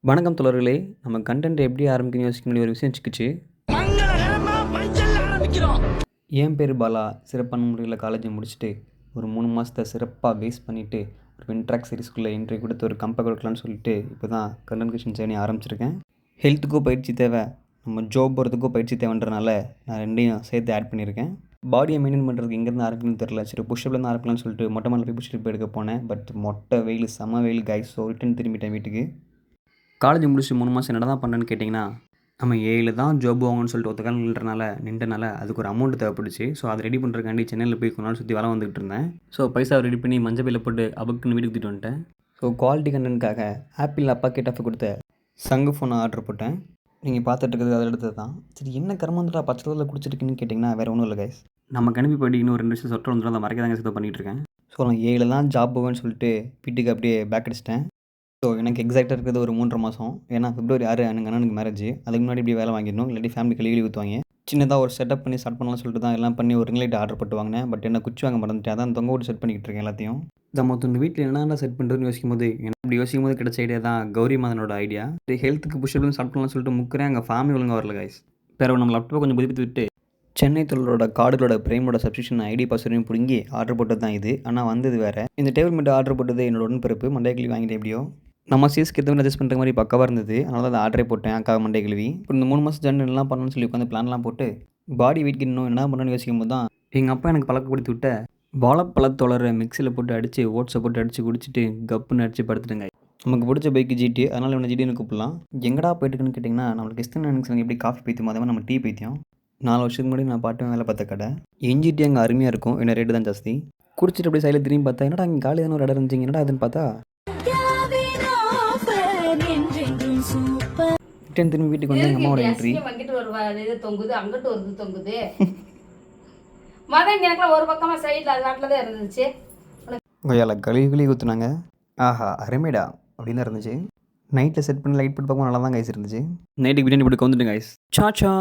வணக்கம் தோழர்களே. நம்ம கன்டென்ட் எப்படி ஆரம்பிக்கணும்னு யோசிக்க வேண்டிய ஒரு விஷயம் வச்சுக்கிச்சு. என் பேர் பாலா. சிறப்பான முறையில் காலேஜை முடிச்சுட்டு ஒரு 3 மாதத்தை சிறப்பாக வேஸ்ட் பண்ணிவிட்டு ஒரு வின்ட்ராக் சீரிஸ்குள்ளே என்ட்ரி கொடுத்து ஒரு கம்பை கொடுக்கலான்னு சொல்லிட்டு இப்போ தான் கண்டென்ட் கிரியேஷன் ஜேர்னி ஆரம்பிச்சிருக்கேன். ஹெல்த்துக்கும் பயிற்சி தேவை, நம்ம ஜாப் போகிறதுக்கும் பயிற்சி தேவைன்றனால நான் ரெண்டையும் சேர்த்து ஆட் பண்ணியிருக்கேன். பாடியை மெயின்டைன் பண்ணுறதுக்கு எங்கேருந்து ஆரம்பிக்கணும்னு தெரில. சரி புஷ்அப்லேருந்து ஆரம்பிக்கலாம்னு சொல்லிட்டு மொட்டை மேலே போய் புஷ்அப் எடுக்க போனேன். பட் மொட்டை வெயில், செம வெயில் கைஸ். ஸோ ரிட்டன் திரும்பிட்டேன் வீட்டுக்கு. காலேஜ் முடிச்சு 3 மாதம் என்ன தான் பண்ணேன்னு கேட்டிங்கன்னா, நம்ம 7 தான் ஜாப் வாங்கணும்னு சொல்லிட்டு ஒத்த கால் நின்றனால அதுக்கு ஒரு அமௌண்ட் தேவைப்பட்டுச்சு. ஸோ அதை ரெடி பண்ணுறதுக்காண்டி சென்னையில் போய் கொஞ்ச நாள் சுற்றி வேலை வந்துகிட்டு இருந்தேன். ஸோ பைசா ரெடி பண்ணி மஞ்சள் பையில் போட்டு அபுக்குன்னு வீட்டுக்கு தூக்கிட்டு வந்துட்டேன். ஸோ குவாலிட்டி கண்டென்ட்காக ஆப்பிள் அப்பா கேட்டாஃபை கொடுத்த சங்கு ஃபோனை ஆர்டர் போட்டேன். நீங்கள் பார்த்துட்டு இருக்கிறது அதை எடுத்தது தான். சரி என்ன கர்மந்தடா பச்சை கலரில் குடிச்சிருக்குன்னு கேட்டிங்கன்னா வேறு ஒன்றும் இல்லை கைஸ். நம்ம கணிப்பி போய்ட்டு இன்னும் 2 வருஷம் சொட்டர் வந்துடும், அதை மறைக்க தாங்க பண்ணிகிட்டு இருக்கேன். ஸோ நான் 7 தான் ஜாப் போவேன்னு சொல்லிட்டு வீட்டுக்கு அப்படியே பேக் அடிச்சிட்டேன். ஸோ எனக்கு எக்ஸாக்டாக இருக்கிறது ஒரு 3.5 மாதம். ஏன்னா February 6 எனக்கு அண்ணனுக்கு மேரேஜ். அதுக்கு முன்னாடி இப்படி வேலை வாங்கிடணும், இல்லாட்டி ஃபேமிலி கழுவி ஊற்றுவாங்க. சின்னதாக ஒரு செட்டப் பண்ணி ஸ்டார்ட் பண்ணலாம்னு சொல்லிட்டு தான் எல்லாம் பண்ணி ஒரு ரிங் லைட் ஆர்டர் போட்டு வாங்கினேன். பட் என்ன குச்சி வாங்க மறந்துட்டேன். அதான் தொங்க விட்டு செட் பண்ணிக்கிட்டு இருக்கேன் எல்லாத்தையும். இதை மொத்தம் வீட்டில் என்னென்ன செட் பண்ணுறதுன்னு யோசிக்கும் போது எனக்கு அப்படி யோசிக்கும் போது கிடைச்ச ஐடியா தான் கௌரி மாதனோட ஐடியா. ஹெல்த்துக்கு புஷ்அப்னு ஸ்டார்ட் பண்ணலாம்னு சொல்லிட்டு முக்கிறேன். அங்கே ஃபேமிலி ஒழுங்காக வரல கைஸ். பிறகு நம்ம லேப்டாப்பை கொஞ்சம் புதுப்பித்து விட்டு சென்னை தொழிலோட கார்டுகளோட பிரைமோட சப்ஸ்கிரிப்ஷன் ஐடி பாஸ்வேர்டையும் பிடுங்கி ஆர்டர் போட்டது தான் இது. ஆனால் வந்தது வேறு. இந்த டேபிள் மட்டும் ஆர்டர் போட்டது என்னோட உடன்பிறப்பு மண்டே கிளி வாங்கிட்டு எப்படியோ நம்ம சீஸ்க்கு எதுவும் அட்ஜஸ்ட் பண்ணுற மாதிரி பக்கவாக இருந்தது. அதனால தான் அந்த ஆர்டரே போட்டேன் அக்கா மண்டே கிழவி. இப்போ இந்த 3 மாதம் ஜர்னி எல்லாம் பண்ணணும்னு சொல்லி உட்காந்து பிளான்லாம் போட்டு பாடி வெயிட் இன்னும் என்ன பண்ணணும்னு யோசிக்கும் போது தான் எங்கள் அப்பா எனக்கு பழக்கப்படுத்தி விட்ட வாழைப்பழத்தோளரை மிக்சியில் போட்டு அடித்து ஓட்ஸை போட்டு அடித்து குடிச்சிட்டு கப்புன்னு அடித்து படுத்துட்டுங்க. நமக்கு பிடிச்ச பைக்கு ஜிடி, அதனால் இவனை ஜிடின்னு கூப்பிடலாம். எங்கடா போயிட்டுருக்குன்னு கேட்டிங்கன்னா, நம்மளுக்கு இஸ்தான் எனக்கு எப்படி காஃபி பைத்தியம் அதே மாதிரி நம்ம டீ பைத்தியம். 4 வருஷத்துக்கு முன்னாடி நான் பாட்டு வேலை பார்த்த கடை என்ஜிடி அங்கே அருமையாக இருக்கும். என்ன ரேட்டு தான் ஜாஸ்தி. குடிச்சிட்டு அப்படியே சைடில் திரும்பி பார்த்தா என்னடா இங்கே காலையில் தானே ஒரு இடம் இருந்துச்சிங்க, என்னடா அதுன்னு பார்த்தா திரும்பி வீட்டுக்கு வந்து எங்கள் அம்மாவோட என்ட்ரி. அங்கிட்டு ஒரு இது தொங்குது, அங்கிட்டு ஒரு இது தொங்குது. மதம் எனக்குலாம் ஒரு பக்கமாக சைடில் அது நாட்டில் தான் இருந்துச்சு. கொய்யால கழுவி ஊற்றுனாங்க. ஆஹா அருமைடா அப்படின்னு தான் இருந்துச்சு. நைட்டில் செட் பண்ணி லைட் போட்டு பார்க்கும்போது நல்லா தான் கைஸ் இருந்துச்சு. நைட்டுக்கு பிரியாணி போட்டு வந்துட்டு கைஸ். சாச்சா.